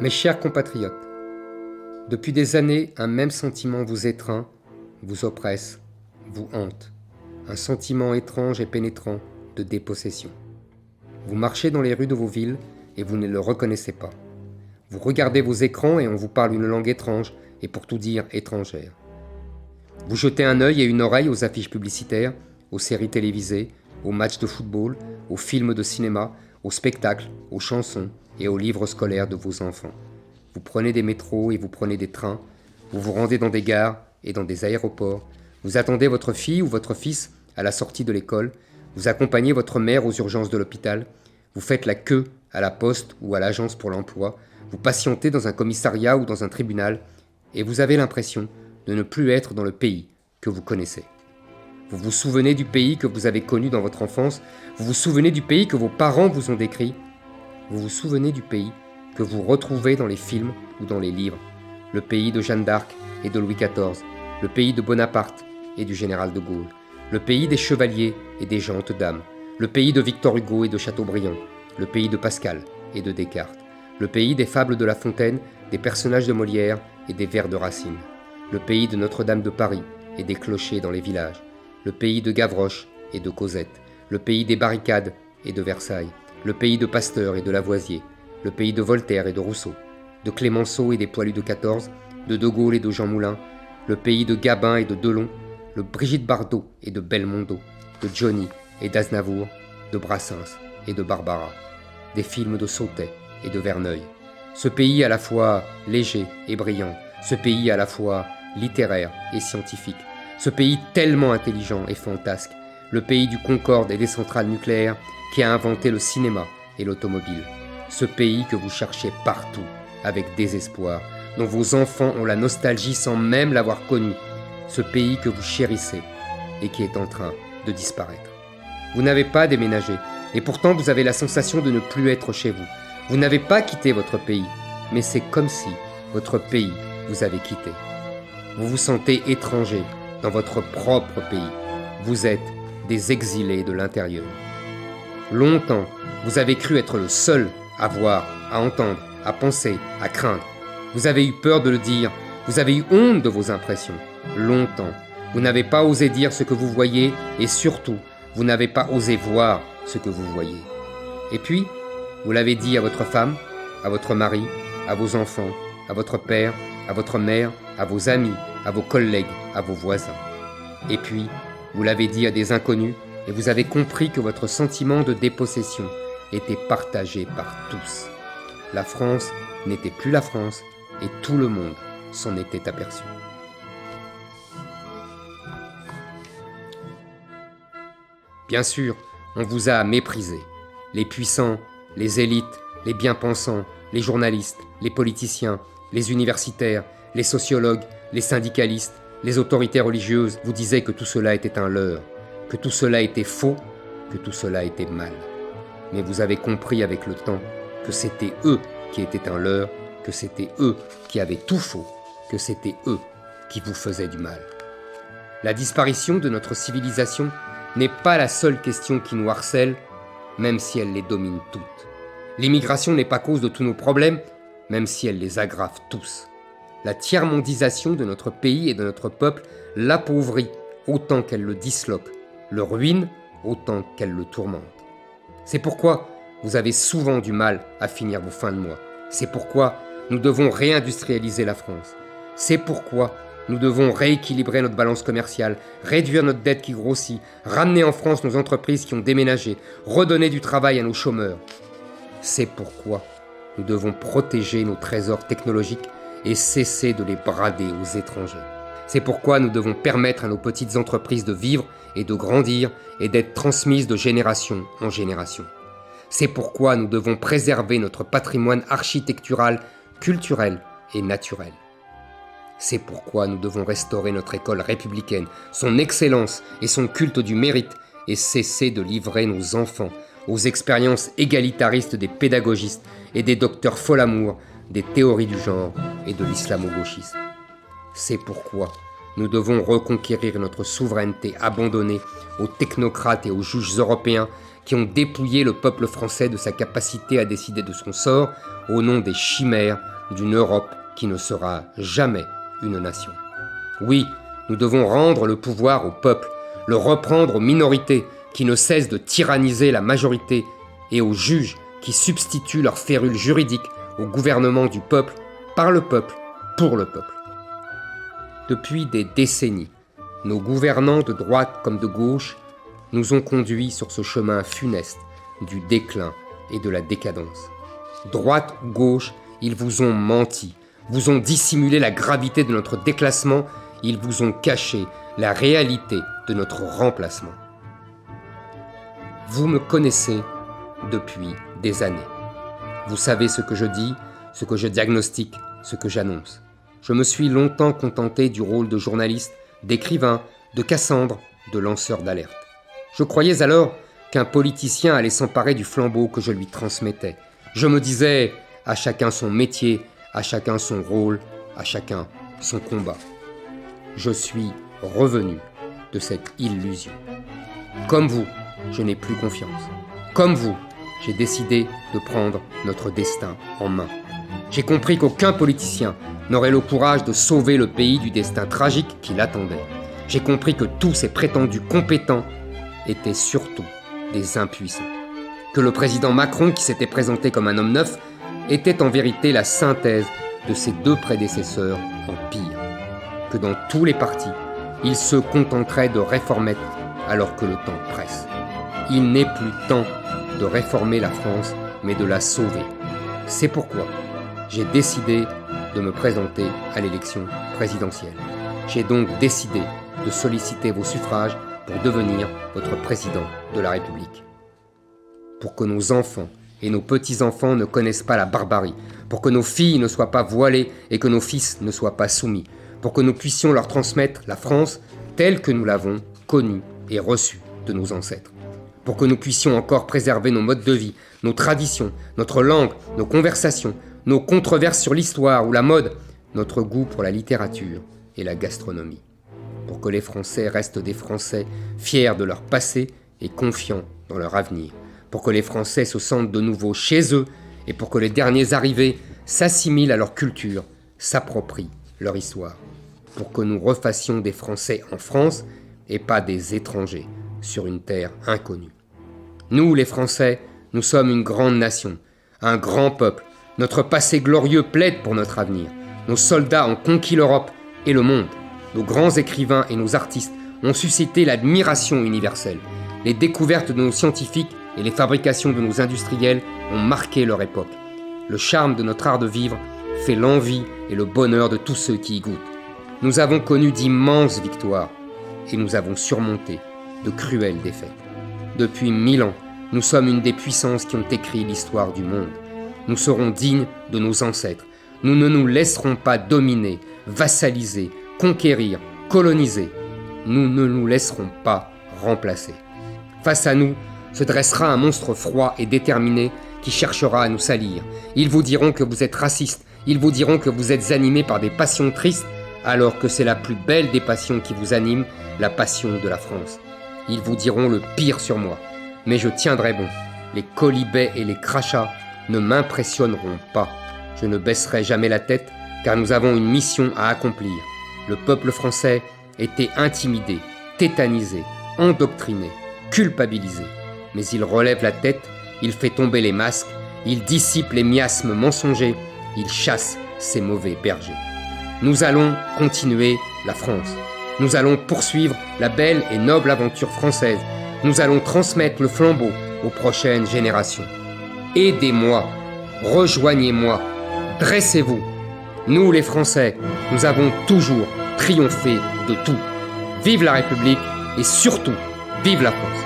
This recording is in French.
Mes chers compatriotes, depuis des années, un même sentiment vous étreint, vous oppresse, vous hante. Un sentiment étrange et pénétrant de dépossession. Vous marchez dans les rues de vos villes et vous ne le reconnaissez pas. Vous regardez vos écrans et on vous parle une langue étrange et pour tout dire étrangère. Vous jetez un œil et une oreille aux affiches publicitaires, aux séries télévisées, aux matchs de football, aux films de cinéma, aux spectacles, aux chansons et aux livres scolaires de vos enfants. Vous prenez des métros et vous prenez des trains, vous vous rendez dans des gares et dans des aéroports, vous attendez votre fille ou votre fils à la sortie de l'école, vous accompagnez votre mère aux urgences de l'hôpital, vous faites la queue à la poste ou à l'agence pour l'emploi, vous patientez dans un commissariat ou dans un tribunal et vous avez l'impression de ne plus être dans le pays que vous connaissez. Vous vous souvenez du pays que vous avez connu dans votre enfance, vous vous souvenez du pays que vos parents vous ont décrit, vous vous souvenez du pays que vous retrouvez dans les films ou dans les livres, le pays de Jeanne d'Arc et de Louis XIV, le pays de Bonaparte et du général de Gaulle, le pays des chevaliers et des gentes dames, le pays de Victor Hugo et de Chateaubriand, le pays de Pascal et de Descartes, le pays des fables de La Fontaine, des personnages de Molière et des vers de Racine, le pays de Notre-Dame de Paris et des clochers dans les villages, le pays de Gavroche et de Cosette, le pays des barricades et de Versailles, le pays de Pasteur et de Lavoisier, le pays de Voltaire et de Rousseau, de Clémenceau et des poilus de 14, de Gaulle et de Jean Moulin, le pays de Gabin et de Delon, le Brigitte Bardot et de Belmondo, de Johnny et d'Aznavour, de Brassens et de Barbara, des films de Sautet et de Verneuil. Ce pays à la fois léger et brillant, ce pays à la fois littéraire et scientifique, ce pays tellement intelligent et fantasque, le pays du Concorde et des centrales nucléaires qui a inventé le cinéma et l'automobile. Ce pays que vous cherchez partout, avec désespoir, dont vos enfants ont la nostalgie sans même l'avoir connu. Ce pays que vous chérissez et qui est en train de disparaître. Vous n'avez pas déménagé, et pourtant vous avez la sensation de ne plus être chez vous. Vous n'avez pas quitté votre pays, mais c'est comme si votre pays vous avait quitté. Vous vous sentez étranger dans votre propre pays. Vous êtes des exilés de l'intérieur. Longtemps, vous avez cru être le seul à voir, à entendre, à penser, à craindre. Vous avez eu peur de le dire, vous avez eu honte de vos impressions. Longtemps, vous n'avez pas osé dire ce que vous voyez et surtout, vous n'avez pas osé voir ce que vous voyez. Et puis, vous l'avez dit à votre femme, à votre mari, à vos enfants, à votre père, à votre mère, à vos amis, à vos collègues, à vos voisins. Et puis, vous l'avez dit à des inconnus et vous avez compris que votre sentiment de dépossession était partagé par tous. La France n'était plus la France et tout le monde s'en était aperçu. Bien sûr, on vous a méprisé. Les puissants, les élites, les bien-pensants, les journalistes, les politiciens, les universitaires, les sociologues, les syndicalistes, les autorités religieuses vous disaient que tout cela était un leurre, que tout cela était faux, que tout cela était mal. Mais vous avez compris avec le temps que c'était eux qui étaient un leurre, que c'était eux qui avaient tout faux, que c'était eux qui vous faisaient du mal. La disparition de notre civilisation n'est pas la seule question qui nous harcèle, même si elle les domine toutes. L'immigration n'est pas cause de tous nos problèmes, même si elle les aggrave tous. La tiers-mondisation de notre pays et de notre peuple l'appauvrit autant qu'elle le disloque, le ruine autant qu'elle le tourmente. C'est pourquoi vous avez souvent du mal à finir vos fins de mois. C'est pourquoi nous devons réindustrialiser la France. C'est pourquoi nous devons rééquilibrer notre balance commerciale, réduire notre dette qui grossit, ramener en France nos entreprises qui ont déménagé, redonner du travail à nos chômeurs. C'est pourquoi nous devons protéger nos trésors technologiques et cesser de les brader aux étrangers. C'est pourquoi nous devons permettre à nos petites entreprises de vivre et de grandir et d'être transmises de génération en génération. C'est pourquoi nous devons préserver notre patrimoine architectural, culturel et naturel. C'est pourquoi nous devons restaurer notre école républicaine, son excellence et son culte du mérite et cesser de livrer nos enfants aux expériences égalitaristes des pédagogistes et des docteurs folamour, des théories du genre et de l'islamo-gauchisme. C'est pourquoi nous devons reconquérir notre souveraineté abandonnée aux technocrates et aux juges européens qui ont dépouillé le peuple français de sa capacité à décider de son sort au nom des chimères d'une Europe qui ne sera jamais une nation. Oui, nous devons rendre le pouvoir au peuple, le reprendre aux minorités qui ne cessent de tyranniser la majorité et aux juges qui substituent leur férule juridique au gouvernement du peuple, par le peuple, pour le peuple. Depuis des décennies, nos gouvernants de droite comme de gauche nous ont conduits sur ce chemin funeste du déclin et de la décadence. Droite ou gauche, ils vous ont menti, vous ont dissimulé la gravité de notre déclassement, ils vous ont caché la réalité de notre remplacement. Vous me connaissez depuis des années. Vous savez ce que je dis, ce que je diagnostique, ce que j'annonce. Je me suis longtemps contenté du rôle de journaliste, d'écrivain, de Cassandre, de lanceur d'alerte. Je croyais alors qu'un politicien allait s'emparer du flambeau que je lui transmettais. Je me disais, à chacun son métier, à chacun son rôle, à chacun son combat. Je suis revenu de cette illusion. Comme vous, je n'ai plus confiance. Comme vous, j'ai décidé de prendre notre destin en main. J'ai compris qu'aucun politicien n'aurait le courage de sauver le pays du destin tragique qui l'attendait. J'ai compris que tous ces prétendus compétents étaient surtout des impuissants. Que le président Macron, qui s'était présenté comme un homme neuf, était en vérité la synthèse de ses deux prédécesseurs en pire. Que dans tous les partis, il se contenterait de réformettes alors que le temps presse. Il n'est plus temps de réformer la France, mais de la sauver. C'est pourquoi j'ai décidé de me présenter à l'élection présidentielle. J'ai donc décidé de solliciter vos suffrages pour devenir votre président de la République. Pour que nos enfants et nos petits-enfants ne connaissent pas la barbarie, pour que nos filles ne soient pas voilées et que nos fils ne soient pas soumis, pour que nous puissions leur transmettre la France telle que nous l'avons connue et reçue de nos ancêtres, pour que nous puissions encore préserver nos modes de vie, nos traditions, notre langue, nos conversations, nos controverses sur l'histoire ou la mode, notre goût pour la littérature et la gastronomie, pour que les Français restent des Français fiers de leur passé et confiants dans leur avenir, pour que les Français se sentent de nouveau chez eux et pour que les derniers arrivés s'assimilent à leur culture, s'approprient leur histoire, pour que nous refassions des Français en France et pas des étrangers sur une terre inconnue. Nous, les Français, nous sommes une grande nation, un grand peuple. Notre passé glorieux plaide pour notre avenir. Nos soldats ont conquis l'Europe et le monde. Nos grands écrivains et nos artistes ont suscité l'admiration universelle. Les découvertes de nos scientifiques et les fabrications de nos industriels ont marqué leur époque. Le charme de notre art de vivre fait l'envie et le bonheur de tous ceux qui y goûtent. Nous avons connu d'immenses victoires et nous avons surmonté de cruelles défaites. Depuis 1000 ans, nous sommes une des puissances qui ont écrit l'histoire du monde. Nous serons dignes de nos ancêtres. Nous ne nous laisserons pas dominer, vassaliser, conquérir, coloniser. Nous ne nous laisserons pas remplacer. Face à nous se dressera un monstre froid et déterminé qui cherchera à nous salir. Ils vous diront que vous êtes raciste. Ils vous diront que vous êtes animés par des passions tristes, alors que c'est la plus belle des passions qui vous anime, la passion de la France. Ils vous diront le pire sur moi, mais je tiendrai bon. Les quolibets et les crachats ne m'impressionneront pas. Je ne baisserai jamais la tête, car nous avons une mission à accomplir. Le peuple français était intimidé, tétanisé, endoctriné, culpabilisé. Mais il relève la tête, il fait tomber les masques, il dissipe les miasmes mensongers, il chasse ces mauvais bergers. Nous allons continuer la France. Nous allons poursuivre la belle et noble aventure française. Nous allons transmettre le flambeau aux prochaines générations. Aidez-moi, rejoignez-moi, dressez-vous. Nous les Français, nous avons toujours triomphé de tout. Vive la République et surtout, vive la France.